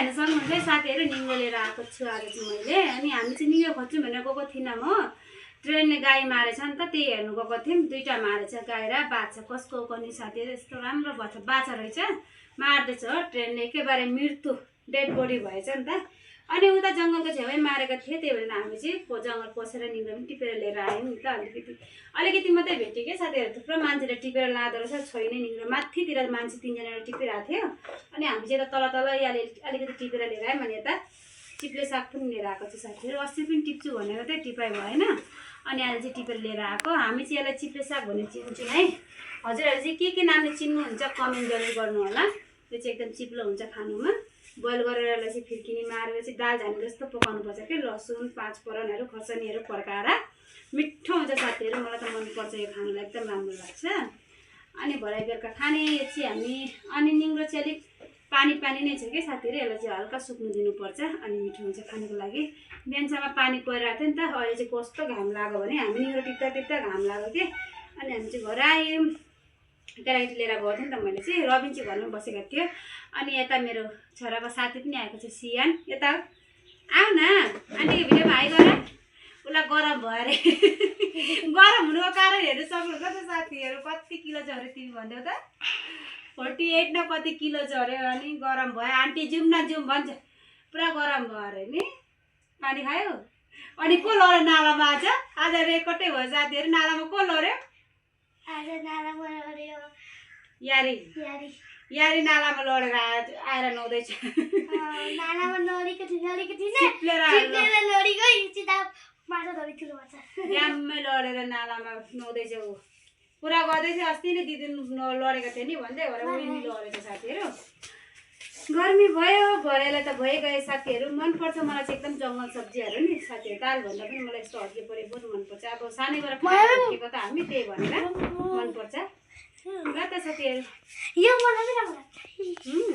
हेर्न सक्नुहुन्छ साथीहरू निङ्गो लिएर आएको छु आज चाहिँ मैले। अनि हामी चाहिँ निङ्गो खोज्छौँ भनेर गएको थिएनौँ हो। ट्रेनले गाई मारेछ नि त, त्यही हेर्नु गएको थियौँ। दुईवटा मारेछ गाई र बाछा। कसको पनि साथीहरू यस्तो राम्रो बाछा रहेछ, मार्दैछ हो ट्रेनले। एकेबारे मृत्यु डेड बडी भएछ नि त। अनि उता जङ्गलको छेउमै मारेको थिएँ, त्यही भएर हामी चाहिँ जङ्गल पसेर निङ्गो पनि टिपेर लिएर आयौँ नि त। अलिकति मात्रै भेट्यो क्या साथीहरू, थुप्रो मान्छेले टिपेर लाँदो रहेछ। छैन निङ्गो, माथितिर मान्छे 3जनाले टिपिरहेको थियो। अनि हामी चाहिँ यता तल अलिकति टिपेर लिएर आयौँ। अनि यता चिप्ले साग पनि लिएर आएको छु साथीहरू। अस्ति पनि टिप्छु भनेर चाहिँ टिपाइ भएन, अनि अहिले चाहिँ टिपेर लिएर आएको। हामी चाहिँ यसलाई चिप्ले साग भनेर चिन्छौँ है। हजुरहरू चाहिँ के नामले चिन्नुहुन्छ कमेन्ट गरेर गर्नु होला। त्यो चाहिँ एकदम चिप्लो हुन्छ खानुमा। बोइल गरेर यसलाई चाहिँ फिर्किनी मारेर चाहिँ दाल झानी जस्तो पकाउनुपर्छ कि लसुन 5 फोरनहरू खर्सानीहरू पड्काएर। मिठो हुन्छ साथीहरू, मलाई त मनपर्छ यो खानुलाई, एकदम राम्रो लाग्छ। अनि भरे बेलुका खाने यो चाहिँ हामी। अनि निङ्गो चाहिँ अलिक पानी नै छ क्या साथीहरू, यसलाई चाहिँ हल्का सुक्नु दिनुपर्छ अनि मिठो हुन्छ खानुको लागि। बिहानसम्म पानी परिरहेको थियो नि त, अहिले चाहिँ कस्तो घाम लाग्यो भने हामी निङ्गो टिप्दा घाम लाग्यो कि। अनि हामी चाहिँ घर आयौँ। केटाकेटी लिएर गएको थिएँ नि त मैले चाहिँ, रबिन चाहिँ घरमा बसेको थियो। अनि यता मेरो छोराको साथी पनि आएको छ सियान, यता आऊ न आन्टीको भिडियोमा हाई गर। उसलाई गरम भयो अरे। गरम हुनुको कारण हेर्नु सक्नुहुन्छ त साथीहरू, कति किलो झऱ्यो तिमी भन्देऊ त। 48 न कति किलो झऱ्यो। अनि गरम भयो, आन्टी जाउँ न जाउँ भन्छ। पुरा गरम भयो अरे नि। पानी खायो। अनि को लड्यो नालामा आज रेकर्डै भयो साथीहरू। नालामा को लड्यो आज? नालामा लड्यो यारी नालामा लडेर आएर नुहाउँदैछ। नालामा लडेको थिएन, चिप्लेर लडेको सिधा माछा धरेको थियो माछा। ड्याममै लडेर नालामा नुहाउँदैछ ऊ। पुरा गर्दैछ, अस्ति नै दिदी लडेको थियो नि भन्दै भएर उही नि लडेको साथीहरू। गर्मी भयो भरेलाई त भइगयो साथीहरू। मनपर्छ मलाई चाहिँ एकदम जङ्गल सब्जीहरू नि साथीहरू। दालभन्दा पनि मलाई यस्तो हर्के परे बहुत मनपर्छ। अब सानैबाट खाएको त हामी, त्यही भनेर मनपर्छ ल त साथीहरू। यो मलाई पनि